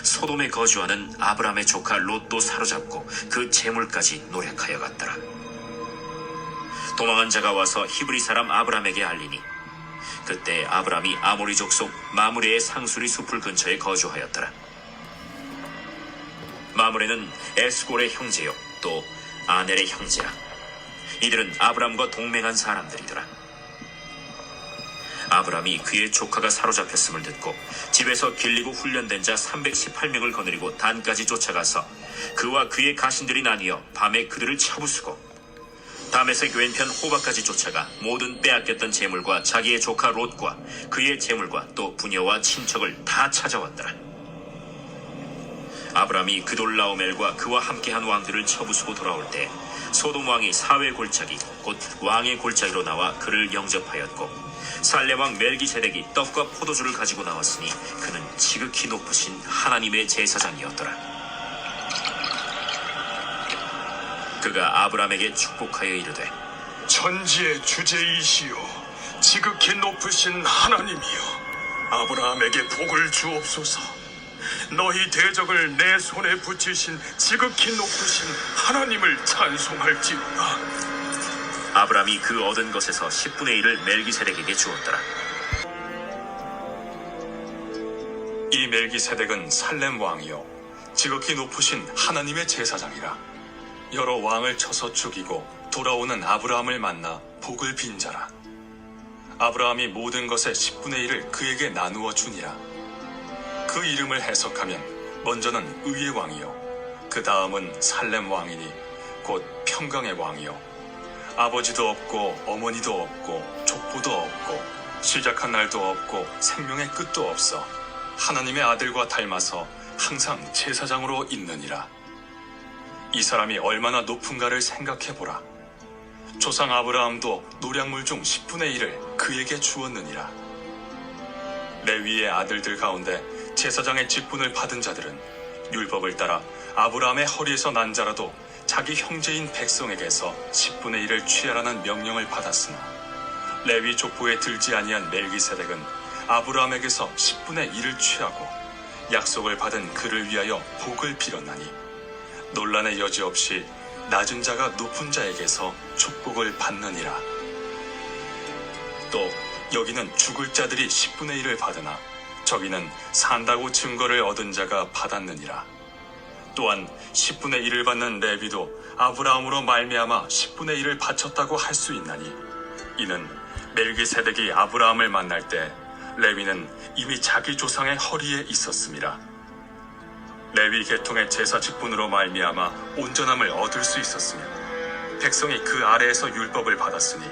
소돔에 거주하는 아브람의 조카 롯도 사로잡고 그 재물까지 노력하여 갔더라. 도망한 자가 와서 히브리 사람 아브람에게 알리니 그때 아브람이 아모리 족속 마므레의 상수리 숲을 근처에 거주하였더라. 마므레는 에스골의 형제요 또 아넬의 형제라. 이들은 아브람과 동맹한 사람들이더라. 아브람이 그의 조카가 사로잡혔음을 듣고 집에서 길리고 훈련된 자 318명을 거느리고 단까지 쫓아가서 그와 그의 가신들이 나뉘어 밤에 그들을 쳐부수고 다메섹 왼편 호바까지 쫓아가 모든 빼앗겼던 재물과 자기의 조카 롯과 그의 재물과 또 부녀와 친척을 다 찾아왔더라. 아브람이 그돌라오멜과 그와 함께한 왕들을 쳐부수고 돌아올 때 소돔 왕이 사회 골짜기 곧 왕의 골짜기로 나와 그를 영접하였고 살렘 왕 멜기세덱이 떡과 포도주를 가지고 나왔으니 그는 지극히 높으신 하나님의 제사장이었더라. 그가 아브람에게 축복하여 이르되 천지의 주제이시여 지극히 높으신 하나님이여 아브라함에게 복을 주옵소서. 너희 대적을 내 손에 붙이신 지극히 높으신 하나님을 찬송할지로다. 아브람이 그 얻은 것에서 10분의 1을 멜기세덱에게 주었더라. 이 멜기세덱은 살렘 왕이요 지극히 높으신 하나님의 제사장이라. 여러 왕을 쳐서 죽이고 돌아오는 아브라함을 만나 복을 빈 자라. 아브라함이 모든 것의 10분의 1을 그에게 나누어 주니라. 그 이름을 해석하면 먼저는 의의 왕이요 그 다음은 살렘 왕이니 곧 평강의 왕이요 아버지도 없고 어머니도 없고 족보도 없고 시작한 날도 없고 생명의 끝도 없어 하나님의 아들과 닮아서 항상 제사장으로 있느니라. 이 사람이 얼마나 높은가를 생각해보라. 조상 아브라함도 노량물 중 10분의 1을 그에게 주었느니라. 레위의 아들들 가운데 제사장의 직분을 받은 자들은 율법을 따라 아브라함의 허리에서 난 자라도 자기 형제인 백성에게서 10분의 1을 취하라는 명령을 받았으나 레위 족보에 들지 아니한 멜기세덱은 아브라함에게서 10분의 1을 취하고 약속을 받은 그를 위하여 복을 빌었나니 논란의 여지 없이 낮은 자가 높은 자에게서 축복을 받느니라. 또 여기는 죽을 자들이 10분의 1을 받으나 저기는 산다고 증거를 얻은 자가 받았느니라. 또한 10분의 1을 받는 레위도 아브라함으로 말미암아 10분의 1을 바쳤다고 할 수 있나니 이는 멜기세덱이 아브라함을 만날 때 레위는 이미 자기 조상의 허리에 있었음이라. 레위 계통의 제사 직분으로 말미암아 온전함을 얻을 수 있었으며 백성이 그 아래에서 율법을 받았으니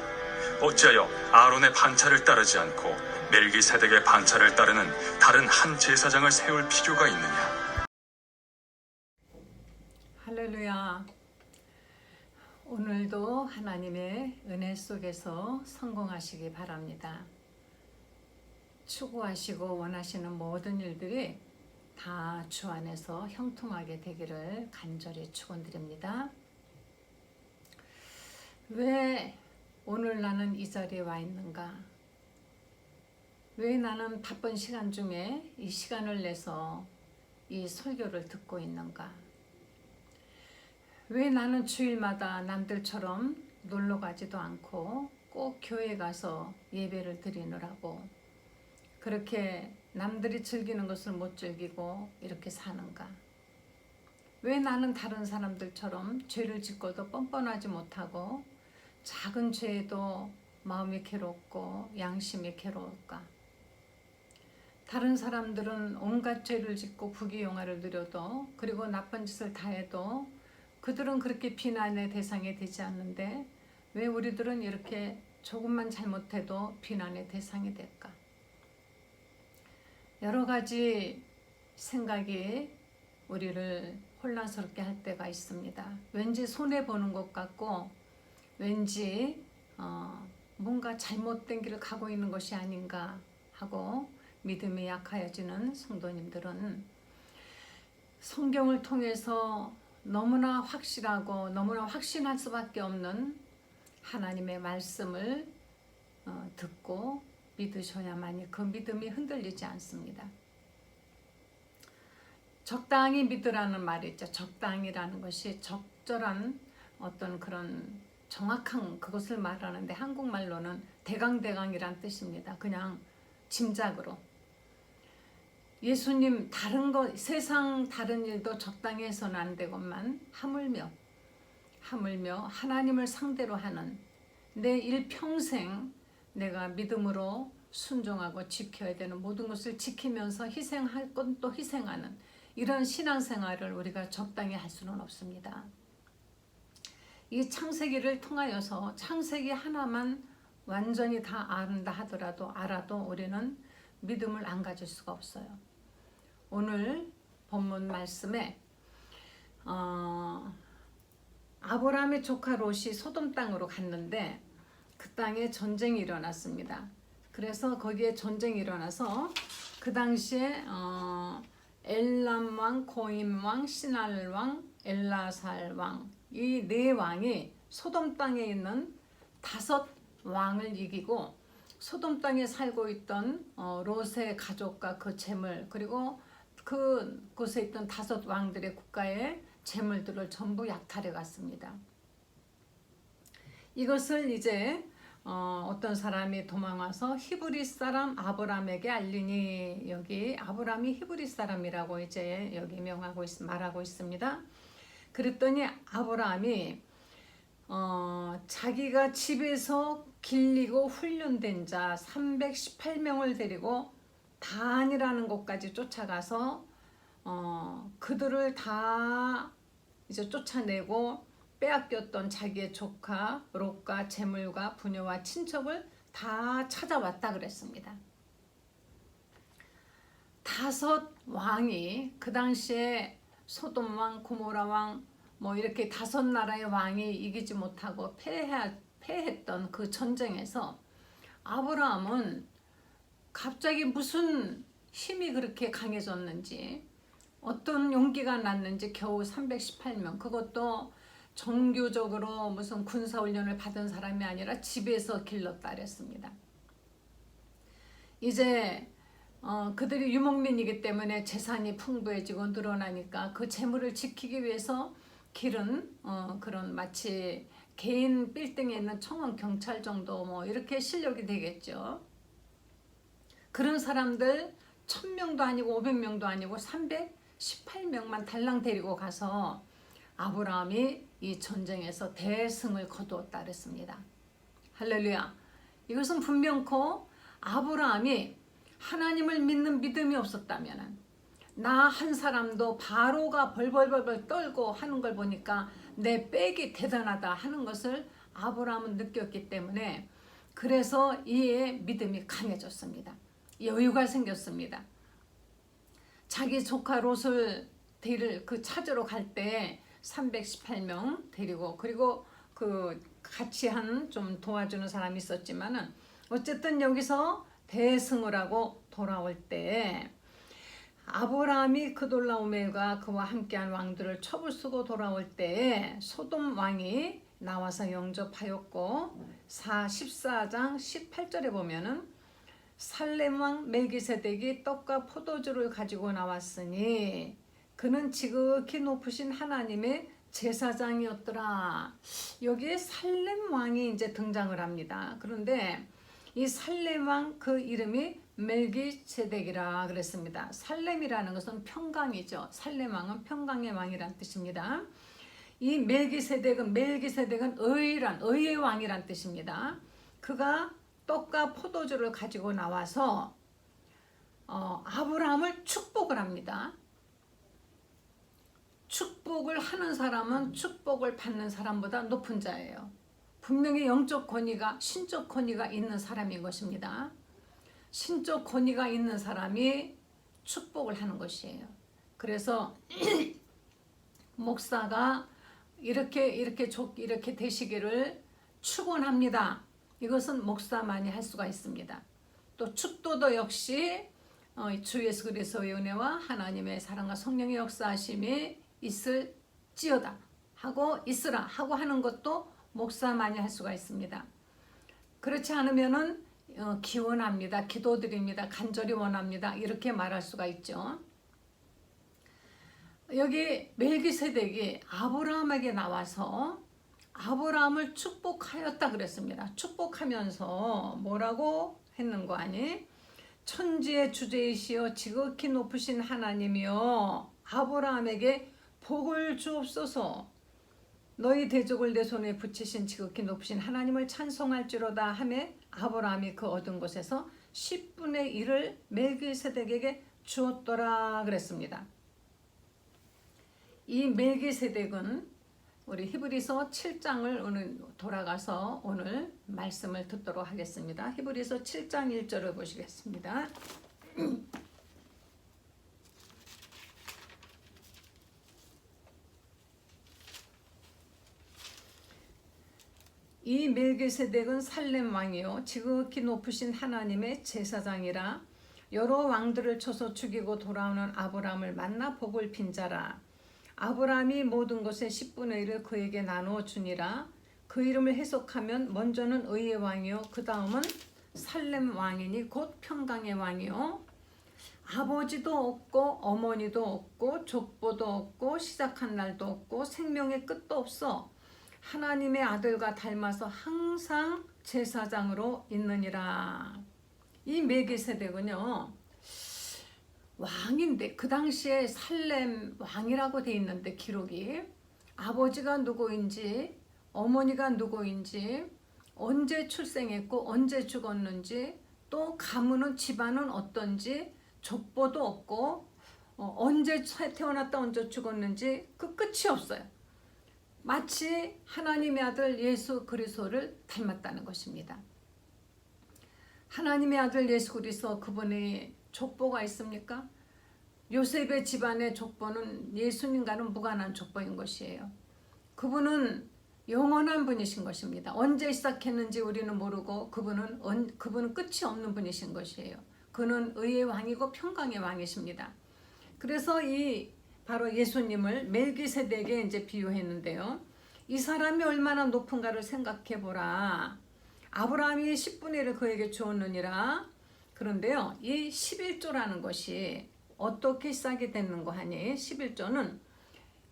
어찌하여 아론의 반차를 따르지 않고 멜기세덱의 반차를 따르는 다른 한 제사장을 세울 필요가 있느냐. 할렐루야. 오늘도 하나님의 은혜 속에서 성공하시기 바랍니다. 추구하시고 원하시는 모든 일들이 다 주 안에서 형통하게 되기를 간절히 축원드립니다. 왜 오늘 나는 이 자리에 와 있는가? 왜 나는 바쁜 시간 중에 이 시간을 내서 이 설교를 듣고 있는가? 왜 나는 주일마다 남들처럼 놀러 가지도 않고 꼭 교회 가서 예배를 드리느라고 그렇게 남들이 즐기는 것을 못 즐기고 이렇게 사는가? 왜 나는 다른 사람들처럼 죄를 짓고도 뻔뻔하지 못하고 작은 죄에도 마음이 괴롭고 양심이 괴로울까? 다른 사람들은 온갖 죄를 짓고 부귀영화를 누려도 그리고 나쁜 짓을 다 해도 그들은 그렇게 비난의 대상이 되지 않는데 왜 우리들은 이렇게 조금만 잘못해도 비난의 대상이 될까? 여러 가지 생각이 우리를 혼란스럽게 할 때가 있습니다. 왠지 손해보는 것 같고 왠지 뭔가 잘못된 길을 가고 있는 것이 아닌가 하고 믿음이 약하여지는 성도님들은 성경을 통해서 너무나 확실하고 너무나 확신할 수밖에 없는 하나님의 말씀을 듣고 믿으셔야만이 그 믿음이 흔들리지 않습니다. 적당히 믿으라는 말이 있죠. 적당이라는 것이 적절한 어떤 그런 정확한 그것을 말하는데 한국말로는 대강대강이란 뜻입니다. 그냥 짐작으로. 예수님 다른 것 세상 다른 일도 적당히 해서는 안 되건만 하물며 하나님을 상대로 하는 내 일평생 내가 믿음으로 순종하고 지켜야 되는 모든 것을 지키면서 희생할 건 또 희생하는 이런 신앙생활을 우리가 적당히 할 수는 없습니다. 이 창세기를 통하여서 창세기 하나만 완전히 다 안다 하더라도 알아도 우리는 믿음을 안 가질 수가 없어요. 오늘 본문 말씀에 아브라함의 조카 롯이 소돔 땅으로 갔는데 그 땅에 전쟁이 일어났습니다. 그래서 거기에 전쟁이 일어나서 그 당시에 엘람 왕, 고임 왕, 시날 왕, 엘라살 왕 이 네 왕이 소돔 땅에 있는 5 왕을 이기고 소돔 땅에 살고 있던 롯의 가족과 그 재물 그리고 그곳에 있던 5 왕들의 국가의 재물들을 전부 약탈해 갔습니다. 이것을 이제 어떤 사람이 도망와서 히브리 사람 아브라함에게 알리니 여기 아브라함이 히브리 사람이라고 이제 여기 말하고 있습니다. 그랬더니 아브라함이 자기가 집에서 길리고 훈련된 자 318명을 데리고 단이라는 곳까지 쫓아가서 그들을 다 이제 쫓아내고 빼앗겼던 자기의 조카 롯과 재물과 부녀와 친척을 다 찾아왔다 그랬습니다. 5 왕이 그 당시에 소돔 왕, 고모라 왕 뭐 이렇게 5 나라의 왕이 이기지 못하고 패했던 그 전쟁에서 아브라함은 갑자기 무슨 힘이 그렇게 강해졌는지 어떤 용기가 났는지 겨우 318명 그것도 정규적으로 무슨 군사훈련을 받은 사람이 아니라 집에서 길렀다 그랬습니다. 이제 그들이 유목민이기 때문에 재산이 풍부해지고 늘어나니까 그 재물을 지키기 위해서 기른 그런 마치 개인 빌딩에 있는 청원 경찰 정도 뭐 이렇게 실력이 되겠죠. 그런 사람들 1000명도 아니고 500명도 아니고 318명만 달랑 데리고 가서 아브라함이 이 전쟁에서 대승을 거두었다 그랬습니다. 할렐루야. 이것은 분명코 아브라함이 하나님을 믿는 믿음이 없었다면 나 한 사람도 바로가 벌벌벌 떨고 하는 걸 보니까 내 빽이 대단하다 하는 것을 아브라함은 느꼈기 때문에 그래서 이의 믿음이 강해졌습니다. 여유가 생겼습니다. 자기 조카 롯을 찾으러 갈 때 318명 데리고 그리고 그 같이 한 좀 도와주는 사람이 있었지만은 어쨌든 여기서 대승을 하고 돌아올 때 아브라함이 그돌라오멜과 그와 함께한 왕들을 첩을 쓰고 돌아올 때 소돔 왕이 나와서 영접하였고 14장 18절에 보면은 살렘 왕 멜기세덱이 떡과 포도주를 가지고 나왔으니 그는 지극히 높으신 하나님의 제사장이었더라. 여기에 살렘 왕이 이제 등장을 합니다. 그런데 이 살렘 왕 그 이름이 멜기세덱이라 그랬습니다. 살렘이라는 것은 평강이죠. 살렘 왕은 평강의 왕이란 뜻입니다. 이 멜기세덱은 의의 왕이란 뜻입니다. 그가 떡과 포도주를 가지고 나와서 아브라함을 축복을 합니다. 축복을 하는 사람은 축복을 받는 사람보다 높은 자예요. 분명히 영적 권위가 신적 권위가 있는 사람인 것입니다. 신적 권위가 있는 사람이 축복을 하는 것이에요. 그래서 목사가 이렇게 되시기를 축원합니다. 이것은 목사만이 할 수가 있습니다. 또 축도도 역시 주 예수 그리스도의 은혜와 하나님의 사랑과 성령의 역사하심이 있을지어다 하고 있으라 하고 하는 것도 목사만이 할 수가 있습니다. 그렇지 않으면은 기원합니다. 기도드립니다. 간절히 원합니다. 이렇게 말할 수가 있죠. 여기 멜기세덱이 아브라함에게 나와서 아브라함을 축복하였다 그랬습니다. 축복하면서 뭐라고 했는 거 아니? 천지의 주제이시여 지극히 높으신 하나님이여 아브라함에게 복을 주옵소서. 너희 대적을 내 손에 붙이신 지극히 높으신 하나님을 찬송할지로다 하며 아브라함이 그 얻은 곳에서 10분의 1을 멜기세덱에게 주었더라 그랬습니다. 이 멜기세덱은 우리 히브리서 7장을 오늘 돌아가서 오늘 말씀을 듣도록 하겠습니다. 히브리서 7장 1절을 보시겠습니다. 이 멜기세덱은 살렘 왕이요 지극히 높으신 하나님의 제사장이라 여러 왕들을 쳐서 죽이고 돌아오는 아브라함을 만나 복을 빈 자라. 아브라함이 모든 것의 10분의 1을 그에게 나누어 주니라. 그 이름을 해석하면 먼저는 의의 왕이요 그 다음은 살렘 왕이니 곧 평강의 왕이요. 아버지도 없고 어머니도 없고 족보도 없고 시작한 날도 없고 생명의 끝도 없어 하나님의 아들과 닮아서 항상 제사장으로 있느니라. 이 멜기세덱은요 왕인데 그 당시에 살렘 왕이라고 돼 있는데 기록이 아버지가 누구인지 어머니가 누구인지 언제 출생했고 언제 죽었는지 또 가문은 집안은 어떤지 족보도 없고 언제 태어났다 언제 죽었는지 그 끝이 없어요. 마치 하나님의 아들 예수 그리스도를 닮았다는 것입니다. 하나님의 아들 예수 그리스도 그분의 족보가 있습니까? 요셉의 집안의 족보는 예수님과는 무관한 족보인 것이에요. 그분은 영원한 분이신 것입니다. 언제 시작했는지 우리는 모르고 그분은 끝이 없는 분이신 것이에요. 그는 의의 왕이고 평강의 왕이십니다. 그래서 바로 예수님을 멜기세덱에 이제 비유했는데요. 이 사람이 얼마나 높은가를 생각해 보라. 아브라함이 10분의 1을 그에게 주었느니라. 그런데요, 이 11조라는 것이 어떻게 시작이 됐는고 하니 11조는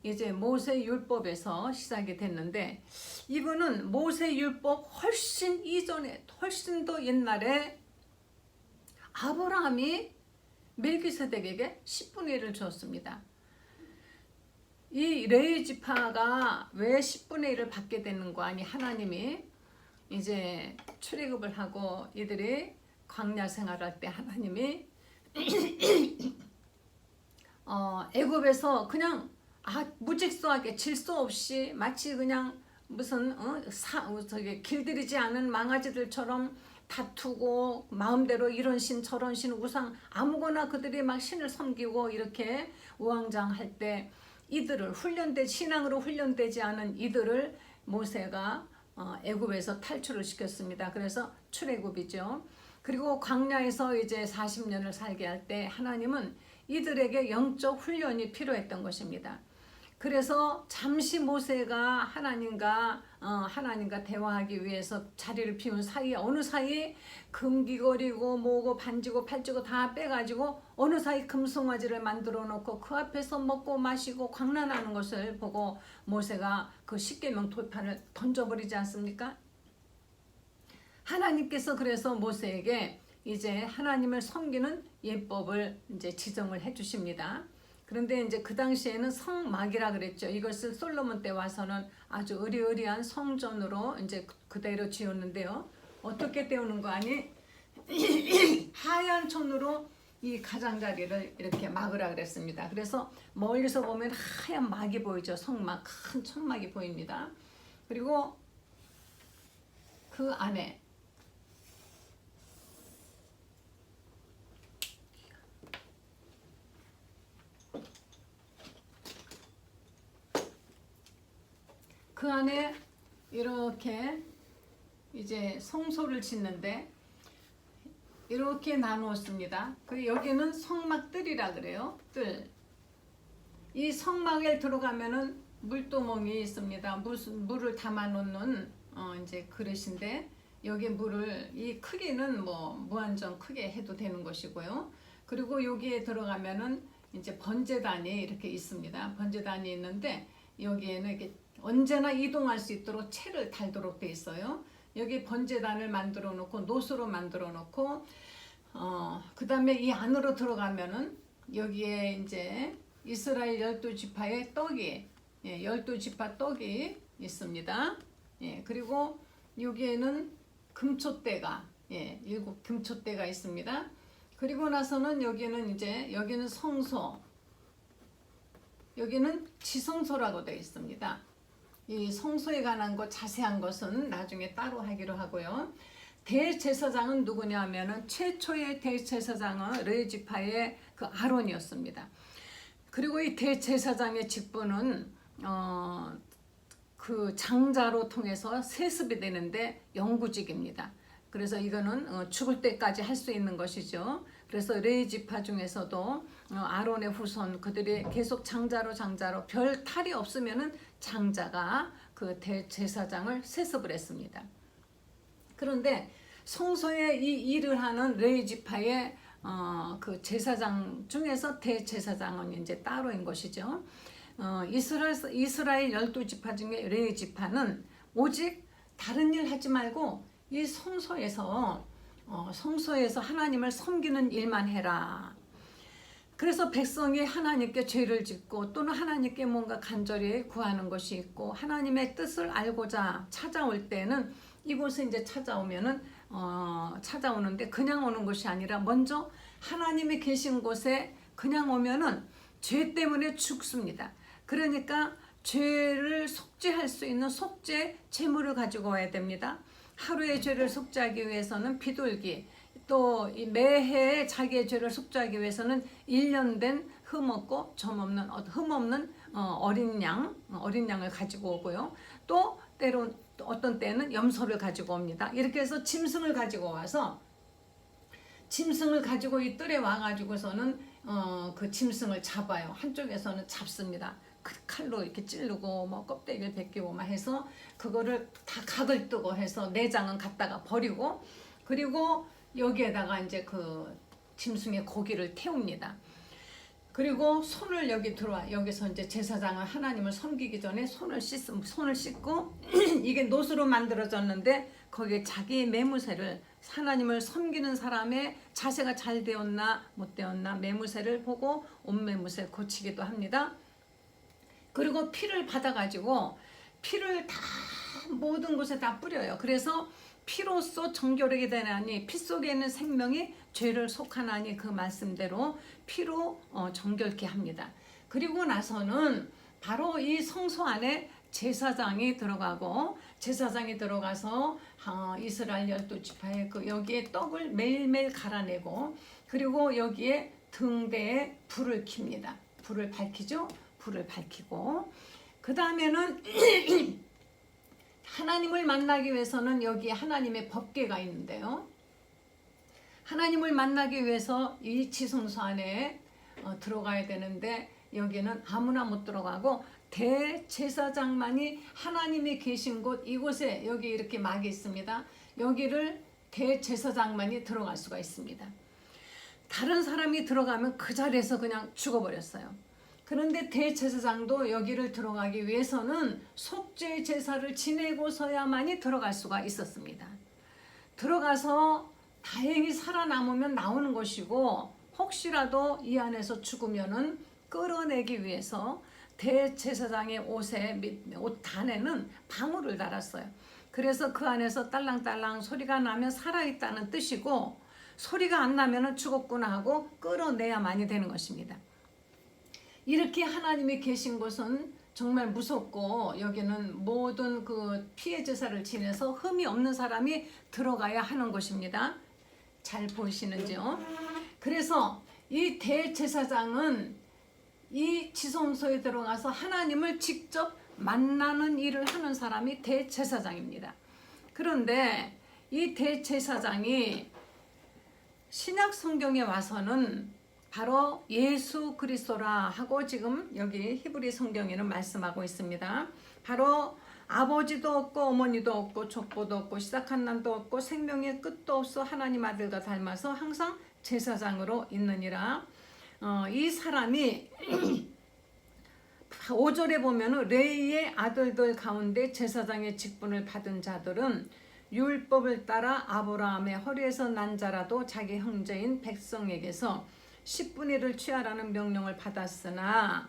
이제 모세 율법에서 시작이 됐는데 이거는 모세 율법 훨씬 이전에 훨씬 더 옛날에 아브라함이 멜기세덱에게 10분의 1을 주었습니다. 이 레위 지파가 왜 10분의 1을 받게 되는 거 아니? 하나님이 이제 출애굽을 하고 이들이 광야 생활할 때 하나님이 애굽에서 그냥 무직서하게 질서 없이 마치 그냥 무슨 길들이지 않은 망아지들처럼 다투고 마음대로 이런 신 저런 신 우상 아무거나 그들이 막 신을 섬기고 이렇게 우왕좌왕할 때 이들을 신앙으로 훈련되지 않은 이들을 모세가 애굽에서 탈출을 시켰습니다. 그래서 출애굽이죠. 그리고 광야에서 이제 40년을 살게 할 때 하나님은 이들에게 영적 훈련이 필요했던 것입니다. 그래서 잠시 모세가 하나님과 대화하기 위해서 자리를 비운 사이에 어느 사이에 금귀걸이고 뭐고 반지고 팔찌고 다 빼가지고 어느 사이 금송아지를 만들어 놓고 그 앞에서 먹고 마시고 광란하는 것을 보고 모세가 그 십계명 돌판을 던져버리지 않습니까? 하나님께서 그래서 모세에게 이제 하나님을 섬기는 예법을 이제 지정을 해 주십니다. 그런데 이제 그 당시에는 성막이라 그랬죠. 이것을 솔로몬 때 와서는 아주 으리으리한 성전으로 이제 그대로 지었는데요. 어떻게 때우는 거 아니? 하얀 천으로 이 가장자리를 이렇게 막으라 그랬습니다. 그래서 멀리서 보면 하얀 막이 보이죠. 성막, 큰 천막이 보입니다. 그리고 그 안에 이렇게 이제 성소를 짓는데 이렇게 나누었습니다. 그리고 여기는 성막뜰이라 그래요. 뜰. 이 성막에 들어가면은 물두멍이 있습니다. 물을 담아 놓는 이제 그릇인데 여기 물을 이 크기는 뭐 무한정 크게 해도 되는 것이고요. 그리고 여기에 들어가면은 이제 번제단이 이렇게 있습니다. 번제단이 있는데 여기에는 이렇게 언제나 이동할 수 있도록 채를 달도록 돼 있어요. 여기 번제단을 만들어 놓고 노수로 만들어 놓고 그 다음에 이 안으로 들어가면은 여기에 이제 이스라엘 12지파의 떡이 12지파 떡이 있습니다. 그리고 여기에는 금초대가 7금초대가 있습니다. 그리고 나서는 여기는 성소, 여기는 지성소라고 되어 있습니다. 이 성소에 관한 것 자세한 것은 나중에 따로 하기로 하고요. 대제사장은 누구냐 하면은 최초의 대제사장은 레위지파의 그 아론이었습니다. 그리고 이 대제사장의 직분은 그 장자로 통해서 세습이 되는데 영구직입니다. 그래서 이거는 죽을 때까지 할 수 있는 것이죠. 그래서 레위지파 중에서도 아론의 후손 그들이 계속 장자로 별 탈이 없으면은 장자가 그 대제사장을 세습을 했습니다. 그런데 성소에 이 일을 하는 레위지파의 그 제사장 중에서 대제사장은 이제 따로인 것이죠. 이스라엘 12지파 중에 레위지파는 오직 다른 일 하지 말고 이 성소에서 하나님을 섬기는 일만 해라. 그래서 백성이 하나님께 죄를 짓고 또는 하나님께 뭔가 간절히 구하는 것이 있고 하나님의 뜻을 알고자 찾아올 때는 이곳에 이제 찾아오는데 그냥 오는 것이 아니라 먼저 하나님이 계신 곳에 그냥 오면은 죄 때문에 죽습니다. 그러니까 죄를 속죄할 수 있는 속죄 제물을 가지고 와야 됩니다. 하루의 죄를 속죄하기 위해서는 비둘기, 또 매해 자기의 죄를 속죄하기 위해서는 1년 된 흠없고 점없는 어린 양을 가지고 오고요. 또 때론 어떤 때는 염소를 가지고 옵니다. 이렇게 해서 짐승을 가지고 와서 짐승을 가지고 이 뜰에 와가지고서는 그 짐승을 잡아요. 한쪽에서는 잡습니다. 그 칼로 이렇게 찌르고 뭐 껍데기를 벗기고 막 해서 그거를 다 각을 뜨고 해서 내장은 갖다가 버리고 그리고 여기에다가 이제 그 짐승의 고기를 태웁니다. 그리고 손을 여기서 이제 제사장은 하나님을 섬기기 전에 손을 씻고 이게 노수로 만들어졌는데 거기에 자기 매무새를 하나님을 섬기는 사람의 자세가 잘 되었나 못 되었나 매무새를 보고 옷 매무새 고치기도 합니다. 그리고 피를 받아가지고 피를 다 모든 곳에 다 뿌려요. 그래서 피로써 정결하게 되나니 피 속에 있는 생명이 죄를 속하나니 그 말씀대로 피로 정결케 합니다. 그리고 나서는 바로 이 성소 안에 제사장이 들어가고 제사장이 들어가서 이스라엘 12지파의 여기에 떡을 매일매일 갈아내고 그리고 여기에 등대에 불을 킵니다. 불을 밝히죠. 불을 밝히고 그 다음에는 하나님을 만나기 위해서는 여기 하나님의 법궤가 있는데요. 하나님을 만나기 위해서 이 지성소 안에 들어가야 되는데 여기는 아무나 못 들어가고 대제사장만이 하나님이 계신 곳 이곳에 여기 이렇게 막이 있습니다. 여기를 대제사장만이 들어갈 수가 있습니다. 다른 사람이 들어가면 그 자리에서 그냥 죽어버렸어요. 그런데 대제사장도 여기를 들어가기 위해서는 속죄 제사를 지내고서야만이 들어갈 수가 있었습니다. 들어가서 다행히 살아남으면 나오는 것이고 혹시라도 이 안에서 죽으면은 끌어내기 위해서 대제사장의 옷 단에는 방울을 달았어요. 그래서 그 안에서 딸랑딸랑 소리가 나면 살아있다는 뜻이고 소리가 안 나면은 죽었구나 하고 끌어내야만이 되는 것입니다. 이렇게 하나님이 계신 곳은 정말 무섭고 여기는 모든 그 피해 제사를 지내서 흠이 없는 사람이 들어가야 하는 곳입니다. 잘 보이시는지요? 그래서 이 대제사장은 이 지성소에 들어가서 하나님을 직접 만나는 일을 하는 사람이 대제사장입니다. 그런데 이 대제사장이 신약 성경에 와서는 바로 예수 그리스도라 하고 지금 여기 히브리 성경에는 말씀하고 있습니다. 바로 아버지도 없고 어머니도 없고 족보도 없고 시작한 날도 없고 생명의 끝도 없어 하나님 아들과 닮아서 항상 제사장으로 있느니라. 이 사람이 5절에 보면은 레이의 아들들 가운데 제사장의 직분을 받은 자들은 율법을 따라 아브라함의 허리에서 난 자라도 자기 형제인 백성에게서 10분의 1을 취하라는 명령을 받았으나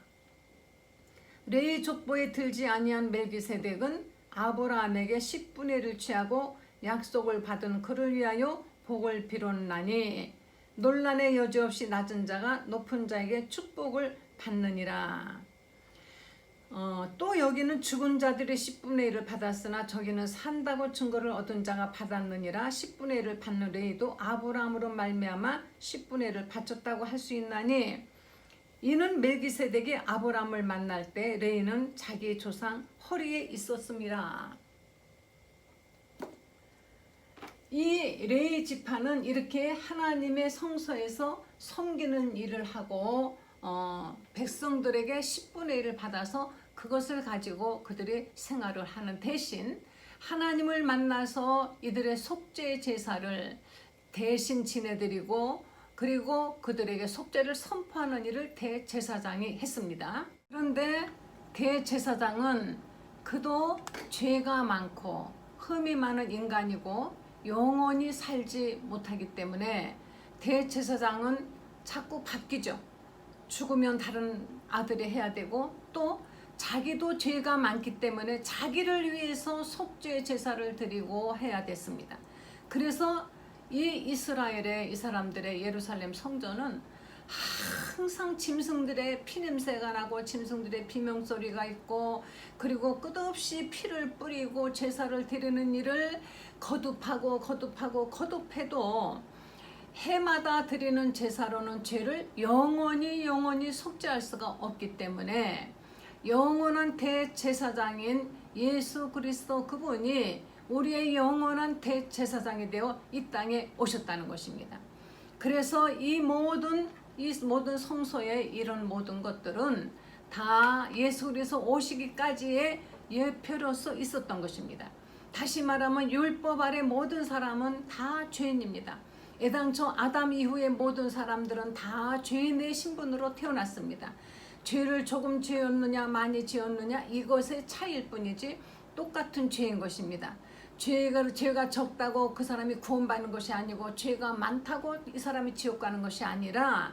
레이 족보에 들지 아니한 멜기세덱은 아브라함에게 10분의 1을 취하고 약속을 받은 그를 위하여 복을 빌었나니 논란의 여지 없이 낮은 자가 높은 자에게 축복을 받느니라. 또 여기는 죽은 자들이 10분의 1을 받았으나 저기는 산다고 증거를 얻은 자가 받았느니라. 10분의 1을 받는 레이도 아브라함으로 말미암아 10분의 1을 바쳤다고 할 수 있나니 이는 멜기세덱이 아브라함을 만날 때 레이는 자기 조상 허리에 있었습니다. 이 레이 지파는 이렇게 하나님의 성소에서 섬기는 일을 하고 백성들에게 10분의 1을 받아서 그것을 가지고 그들이 생활을 하는 대신 하나님을 만나서 이들의 속죄 제사를 대신 지내드리고 그리고 그들에게 속죄를 선포하는 일을 대제사장이 했습니다. 그런데 대제사장은 그도 죄가 많고 흠이 많은 인간이고 영원히 살지 못하기 때문에 대제사장은 자꾸 바뀌죠. 죽으면 다른 아들이 해야 되고 또 자기도 죄가 많기 때문에 자기를 위해서 속죄 제사를 드리고 해야 됐습니다. 그래서 이 이스라엘의 이 사람들의 예루살렘 성전은 항상 짐승들의 피냄새가 나고 짐승들의 비명소리가 있고 그리고 끝없이 피를 뿌리고 제사를 드리는 일을 거듭해도 해마다 드리는 제사로는 죄를 영원히 속죄할 수가 없기 때문에 영원한 대제사장인 예수 그리스도 그분이 우리의 영원한 대제사장이 되어 이 땅에 오셨다는 것입니다. 그래서 이 모든 성소의 이런 모든 것들은 다 예수 그리스도 오시기까지의 예표로서 있었던 것입니다. 다시 말하면 율법 아래 모든 사람은 다 죄인입니다. 애당초 아담 이후의 모든 사람들은 다 죄인의 신분으로 태어났습니다. 죄를 조금 지었느냐 많이 지었느냐 이것의 차이일 뿐이지 똑같은 죄인 것입니다. 죄가 적다고 그 사람이 구원받는 것이 아니고 죄가 많다고 이 사람이 지옥 가는 것이 아니라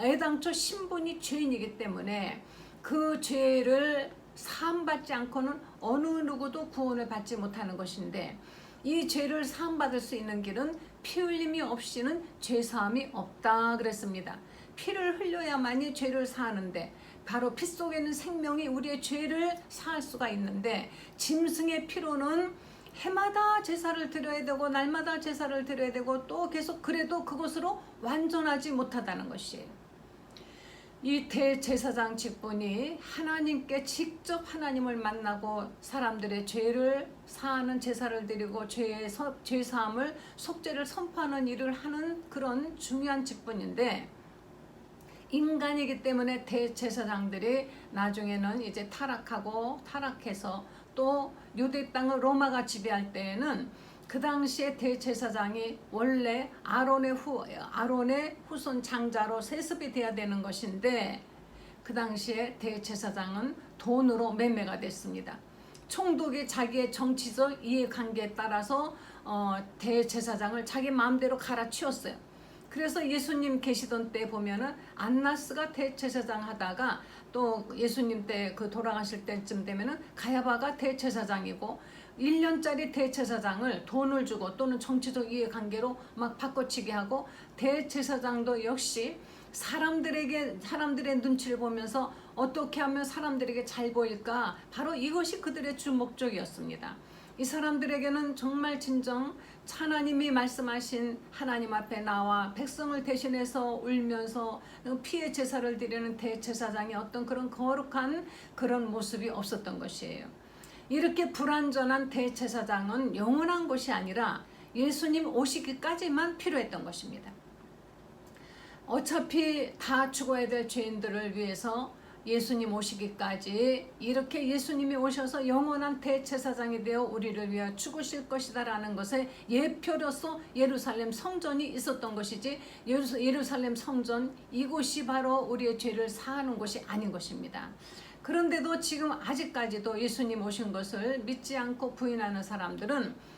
애당초 신분이 죄인이기 때문에 그 죄를 사함받지 않고는 어느 누구도 구원을 받지 못하는 것인데 이 죄를 사함받을 수 있는 길은 피 흘림이 없이는 죄사함이 없다 그랬습니다. 피를 흘려야만이 죄를 사하는데 바로 피 속에 있는 생명이 우리의 죄를 사할 수가 있는데 짐승의 피로는 해마다 제사를 드려야 되고 날마다 제사를 드려야 되고 또 계속 그래도 그것으로 완전하지 못하다는 것이에요. 이 대제사장 직분이 하나님께 직접 하나님을 만나고 사람들의 죄를 사하는 제사를 드리고 죄사함을 속죄를 선포하는 일을 하는 그런 중요한 직분인데 인간이기 때문에 대제사장들이 나중에는 이제 타락해서 또 유대 땅을 로마가 지배할 때에는 그 당시에 대제사장이 원래 아론의 후손 장자로 세습이 돼야 되는 것인데 그 당시에 대제사장은 돈으로 매매가 됐습니다. 총독이 자기의 정치적 이해관계에 따라서 대제사장을 자기 마음대로 갈아치웠어요. 그래서 예수님 계시던 때 보면은 안나스가 대제사장 하다가 또 예수님 때 그 돌아가실 때쯤 되면은 가야바가 대제사장이고 1년짜리 대제사장을 돈을 주고 또는 정치적 이해관계로 막 바꿔치기 하고 대제사장도 역시 사람들의 눈치를 보면서 어떻게 하면 사람들에게 잘 보일까 바로 이것이 그들의 주 목적이었습니다. 이 사람들에게는 정말 진정 하나님이 말씀하신 하나님 앞에 나와 백성을 대신해서 울면서 피의 제사를 드리는 대제사장의 어떤 그런 거룩한 그런 모습이 없었던 것이에요. 이렇게 불완전한 대제사장은 영원한 것이 아니라 예수님 오시기까지만 필요했던 것입니다. 어차피 다 죽어야 될 죄인들을 위해서 예수님 오시기까지 이렇게 예수님이 오셔서 영원한 대제사장이 되어 우리를 위하여 죽으실 것이다 라는 것의 예표로서 예루살렘 성전이 있었던 것이지, 예루살렘 성전 이곳이 바로 우리의 죄를 사하는 곳이 아닌 것입니다. 그런데도 지금 아직까지도 예수님 오신 것을 믿지 않고 부인하는 사람들은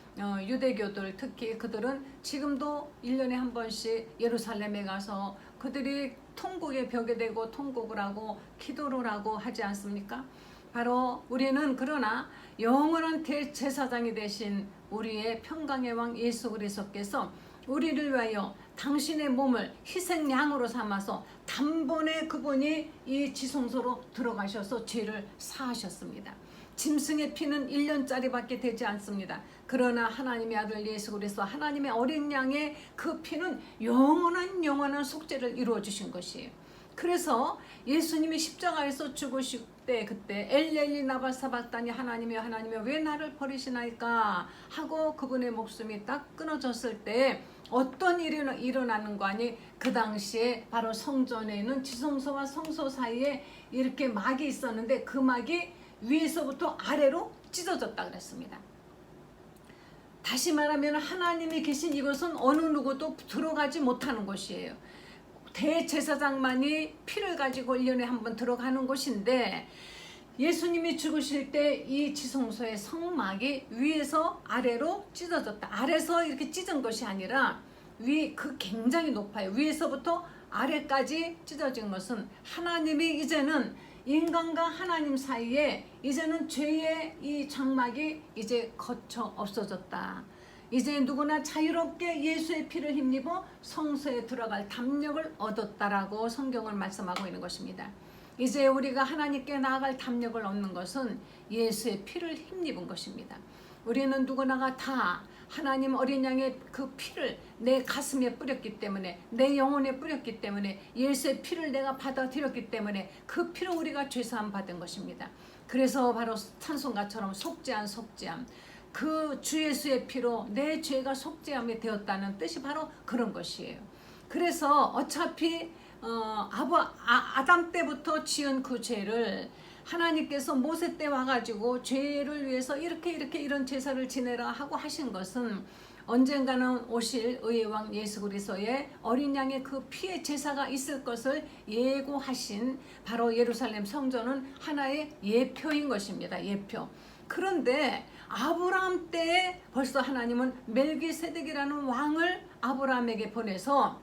유대교들, 특히 그들은 지금도 1년에 한 번씩 예루살렘에 가서 그들이 통곡의 벽에 대고 통곡을 하고 기도를 하고 하지 않습니까? 바로 우리는 그러나 영원한 대제사장이 되신 우리의 평강의 왕 예수 그리스도께서 우리를 위하여 당신의 몸을 희생양으로 삼아서 단번에 그분이 이 지성소로 들어가셔서 죄를 사하셨습니다. 짐승의 피는 1년짜리밖에 되지 않습니다. 그러나 하나님의 아들 예수 그리스도 하나님의 어린 양의 그 피는 영원한 속죄를 이루어 주신 것이에요. 그래서 예수님이 십자가에서 죽으실 때 그때 엘리 나발 사박다니 하나님이여 왜 나를 버리시나이까 하고 그분의 목숨이 딱 끊어졌을 때 어떤 일이 일어나는 거 아니? 그 당시에 바로 성전에 있는 지성소와 성소 사이에 이렇게 막이 있었는데 그 막이 위에서부터 아래로 찢어졌다 그랬습니다. 다시 말하면 하나님이 계신 이곳은 어느 누구도 들어가지 못하는 곳이에요. 대제사장만이 피를 가지고 1년에 한 번 들어가는 곳인데 예수님이 죽으실 때 이 지성소의 성막이 위에서 아래로 찢어졌다. 아래서 이렇게 찢은 것이 아니라 그 굉장히 높아요. 위에서부터 아래까지 찢어진 것은 하나님이 이제는 인간과 하나님 사이에 이제는 죄의 이 장막이 이제 거쳐 없어졌다. 이제 누구나 자유롭게 예수의 피를 힘입어 성소에 들어갈 담력을 얻었다라고 성경을 말씀하고 있는 것입니다. 이제 우리가 하나님께 나아갈 담력을 얻는 것은 예수의 피를 힘입은 것입니다. 우리는 누구나가 다 하나님 어린 양의 그 피를 내 가슴에 뿌렸기 때문에, 내 영혼에 뿌렸기 때문에, 예수의 피를 내가 받아들였기 때문에 그 피로 우리가 죄사함 받은 것입니다. 그래서 바로 찬송가처럼 속죄함 그 주 예수의 피로 내 죄가 속죄함이 되었다는 뜻이 바로 그런 것이에요. 그래서 어차피 아담 때부터 지은 그 죄를 하나님께서 모세 때 와가지고 죄를 위해서 이런 제사를 지내라 하고 하신 것은 언젠가는 오실 의의 왕 예수 그리스도의 어린 양의 그 피의 제사가 있을 것을 예고하신 바로 예루살렘 성전은 하나의 예표인 것입니다. 예표. 그런데 아브라함 때에 벌써 하나님은 멜기세덱이라는 왕을 아브라함에게 보내서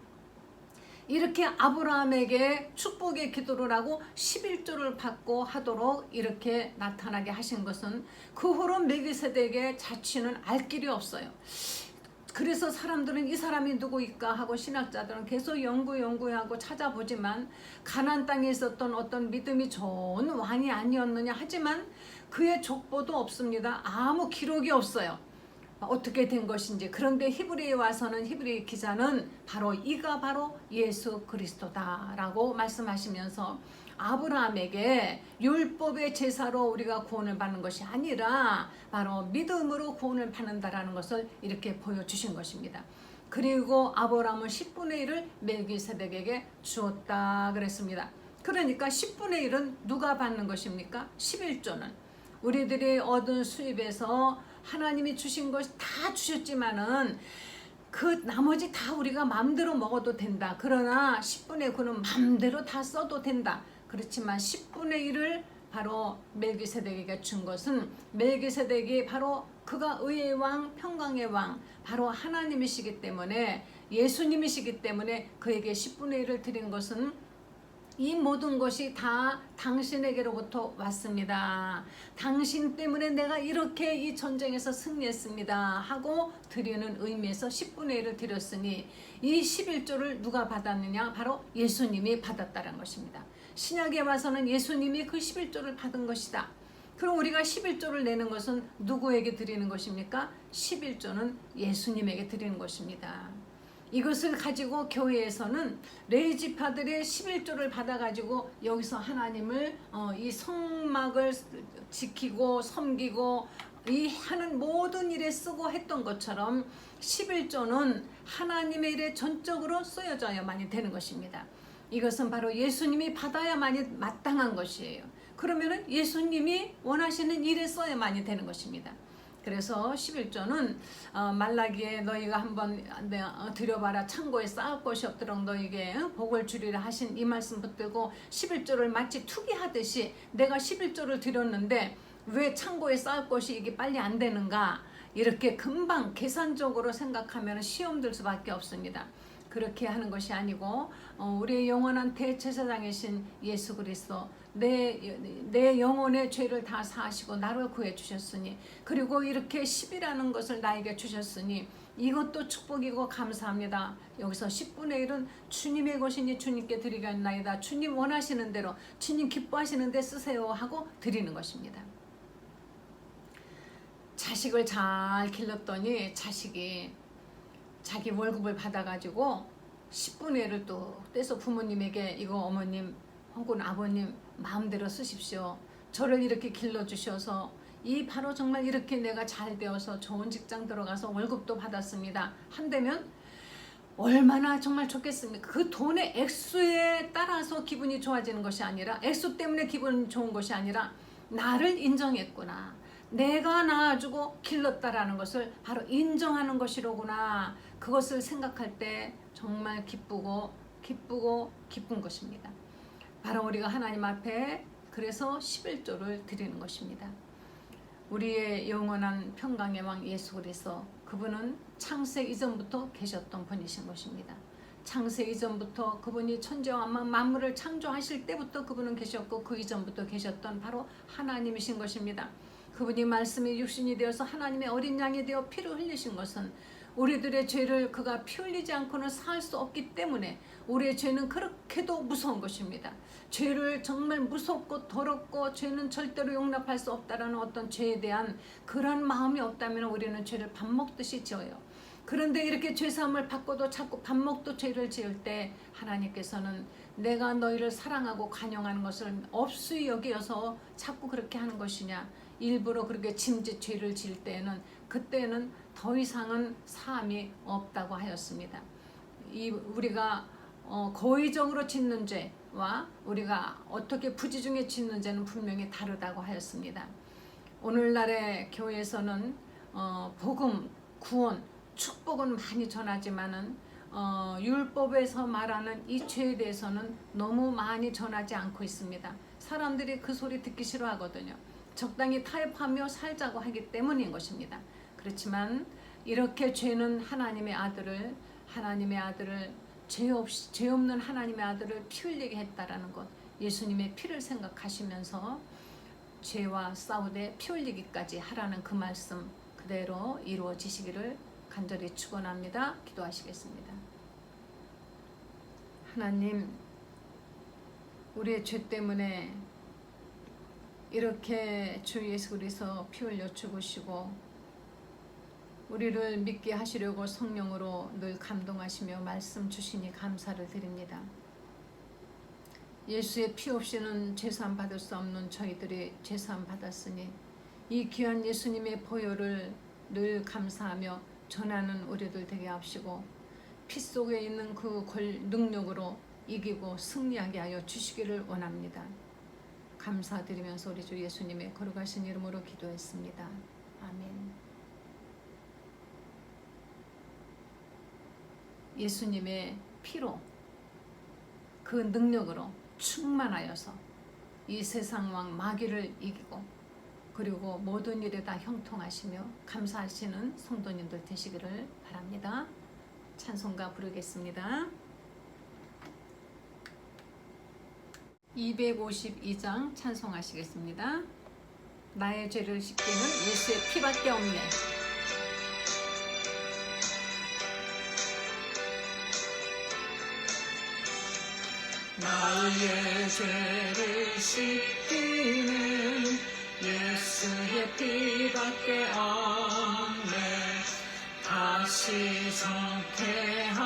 이렇게 아브라함에게 축복의 기도를 하고 11조를 받고 하도록 이렇게 나타나게 하신 것은 그 후로 멜기세덱의 자취는 알 길이 없어요. 그래서 사람들은 이 사람이 누구일까 하고 신학자들은 계속 연구하고 찾아보지만 가나안 땅에 있었던 어떤 믿음이 좋은 왕이 아니었느냐 하지만 그의 족보도 없습니다. 아무 기록이 없어요. 어떻게 된 것인지. 그런데 히브리에 와서는 히브리 기자는 이가 바로 예수 그리스도다라고 말씀하시면서 아브라함에게 율법의 제사로 우리가 구원을 받는 것이 아니라 바로 믿음으로 구원을 받는다라는 것을 이렇게 보여주신 것입니다. 그리고 아브라함은 10분의 1을 멜기세덱에게 주었다 그랬습니다. 그러니까 10분의 1은 누가 받는 것입니까? 11조는 우리들이 얻은 수입에서 하나님이 주신 것이 다 주셨지만은 그 나머지 다 우리가 마음대로 먹어도 된다. 그러나 10분의 9는 마음대로 다 써도 된다. 그렇지만 10분의 1을 바로 멜기세덱에게 준 것은 멜기세덱이 바로 그가 의의 왕, 평강의 왕, 바로 하나님이시기 때문에 예수님이시기 때문에 그에게 10분의 1을 드린 것은 이 모든 것이 다 당신에게로부터 왔습니다. 당신 때문에 내가 이렇게 이 전쟁에서 승리했습니다 하고 드리는 의미에서 10분의 1을 드렸으니 이 11조를 누가 받았느냐? 바로 예수님이 받았다는 것입니다. 신약에 와서는 예수님이 그 11조를 받은 것이다. 그럼 우리가 11조를 내는 것은 누구에게 드리는 것입니까? 11조는 예수님에게 드리는 것입니다. 이것을 가지고 교회에서는 레위지파들의 11조를 받아가지고 여기서 하나님을 이 성막을 지키고 섬기고 이 하는 모든 일에 쓰고 했던 것처럼 11조는 하나님의 일에 전적으로 쓰여져야만이 되는 것입니다. 이것은 바로 예수님이 받아야만이 마땅한 것이에요. 그러면은 예수님이 원하시는 일에 써야만이 되는 것입니다. 그래서 11조는 말라기에 너희가 한번 들여봐라 창고에 쌓을 것이 없도록 너희에게 복을 주리라 하신 이 말씀 붙들고 11조를 마치 투기하듯이 내가 11조를 드렸는데 왜 창고에 쌓을 것이 이게 빨리 안 되는가, 이렇게 금방 계산적으로 생각하면 시험 들 수밖에 없습니다. 그렇게 하는 것이 아니고 우리의 영원한 대제사장이신 예수 그리스도, 내 영혼의 죄를 다 사하시고 나를 구해 주셨으니, 그리고 이렇게 10이라는 것을 나에게 주셨으니 이것도 축복이고 감사합니다. 여기서 10분의 1은 주님의 것이니 주님께 드리겠나이다. 주님 원하시는 대로, 주님 기뻐하시는 데 쓰세요 하고 드리는 것입니다. 자식을 잘 길렀더니 자식이 자기 월급을 받아가지고 10분의 1을 또 떼서 부모님에게 이거 어머님 혹은 아버님 마음대로 쓰십시오. 저를 이렇게 길러주셔서 이 바로 정말 이렇게 내가 잘 되어서 좋은 직장 들어가서 월급도 받았습니다 한다면 얼마나 정말 좋겠습니까? 그 돈의 액수에 따라서 기분이 좋아지는 것이 아니라, 액수 때문에 기분 좋은 것이 아니라 나를 인정했구나, 내가 낳아주고 길렀다라는 것을 바로 인정하는 것이로구나, 그것을 생각할 때 정말 기쁘고 기쁜 것입니다. 바로 우리가 하나님 앞에 그래서 11조를 드리는 것입니다. 우리의 영원한 평강의 왕 예수 그리스도, 그분은 창세 이전부터 계셨던 분이신 것입니다. 창세 이전부터 그분이 천지와 만물을 창조하실 때부터 그분은 계셨고 그 이전부터 계셨던 바로 하나님이신 것입니다. 그분이 말씀이 육신이 되어서 하나님의 어린 양이 되어 피를 흘리신 것은 우리들의 죄를 그가 피 흘리지 않고는 살 수 없기 때문에 우리의 죄는 그렇게도 무서운 것입니다. 죄를 정말 무섭고 더럽고 죄는 절대로 용납할 수 없다라는 어떤 죄에 대한 그런 마음이 없다면 우리는 죄를 밥 먹듯이 지어요. 그런데 이렇게 죄사함을 받고도 자꾸 밥 먹도 죄를 지을 때 하나님께서는 내가 너희를 사랑하고 간영하는 것을 없이 여기어서 자꾸 그렇게 하는 것이냐, 일부러 그렇게 짐짓 죄를 지을 때에는 그때는 더 이상은 사함이 없다고 하였습니다. 우리가 고의적으로 짓는 죄와 우리가 어떻게 부지중에 짓는 죄는 분명히 다르다고 하였습니다. 오늘날의 교회에서는 복음, 구원, 축복은 많이 전하지만은 율법에서 말하는 이 죄에 대해서는 너무 많이 전하지 않고 있습니다. 사람들이 그 소리 듣기 싫어하거든요. 적당히 타협하며 살자고 하기 때문인 것입니다. 그렇지만 이렇게 죄는 하나님의 아들을 죄 없는 하나님의 아들을 피 흘리게 했다라는 것, 예수님의 피를 생각하시면서 죄와 싸우되 피 흘리기까지 하라는 그 말씀 그대로 이루어지시기를 간절히 축원합니다. 기도하시겠습니다. 하나님, 우리의 죄 때문에 이렇게 주 예수 그리스도 피 흘려 죽으시고 우리를 믿게 하시려고 성령으로 늘 감동하시며 말씀 주시니 감사를 드립니다. 예수의 피 없이는 죄사함 받을 수 없는 저희들이 죄사함 받았으니 이 귀한 예수님의 보혈을 늘 감사하며 전하는 우리들 되게 하시고 피 속에 있는 그 능력으로 이기고 승리하게 하여 주시기를 원합니다. 감사드리면서 우리 주 예수님의 거룩하신 이름으로 기도했습니다. 아멘. 예수님의 피로 그 능력으로 충만하여서 이 세상 왕 마귀를 이기고 그리고 모든 일에 다 형통하시며 감사하시는 성도님들 되시기를 바랍니다. 찬송가 부르겠습니다. 252장 찬송하시겠습니다. 나의 죄를 씻기는 예수의 피밖에 없네. 나의 죄를 씻기는 예수의 피밖에 없네. 다시 성태하기도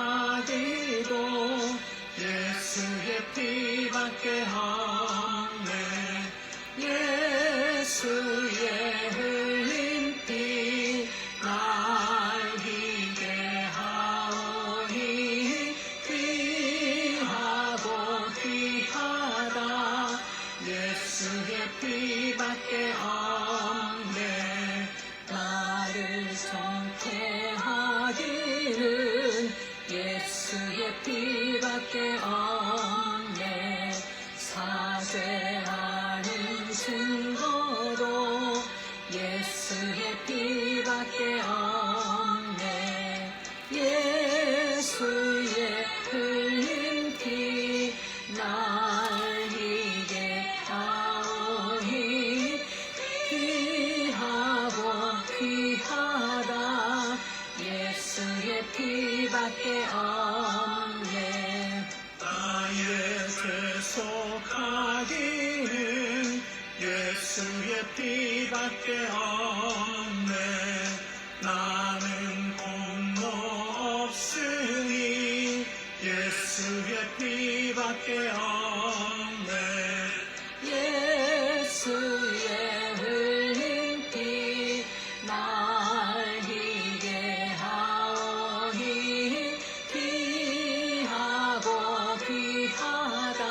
예수의 피밖에 없네. 예수의 흘린 피 날 희게 하오니 귀하고 피밖에 없네. 사죄하는 증거도 예수의 피밖에 없네. 예수의 흘린 피 날 이게 하오니 귀하고 귀하다. 예수의 피밖에 없네. 나의 죄 속하기는 예수의 피밖에 없네. 나는 공로 없으니 예수의 피밖에 없네. 예수의 흘린 피 날 이게 하오니 귀하고 귀하다.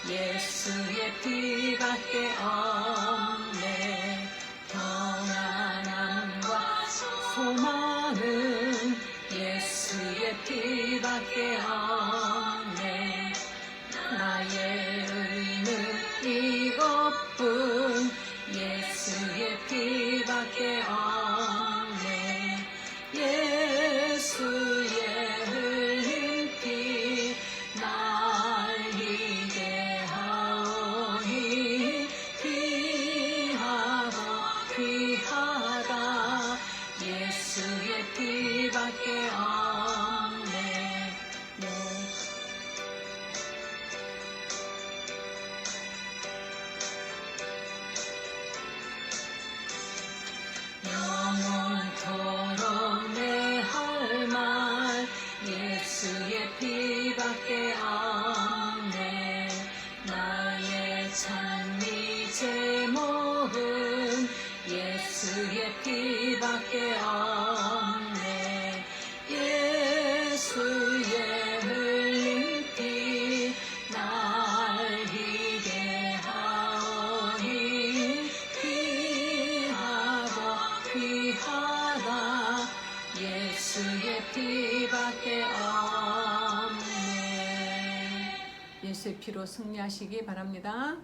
예수의 피밖에 없네. 평안함과 소망은 예수의 피밖에 없네. 나의 의는 이것뿐 예수의 피밖에 없네. 예수의 흘린 피 날 이게 하오니 귀하고 귀하다. 예수의 피밖에 없네. 영원토록 내 할 말 예수의 피밖에 없네. 나의 찬미 제목은 예수의 피밖에 없네. 예수의 흘린 피 날 이게 하오니 귀하고 귀하다. 예수의 피밖에 없네. 예수의 피로 승리하시기 바랍니다.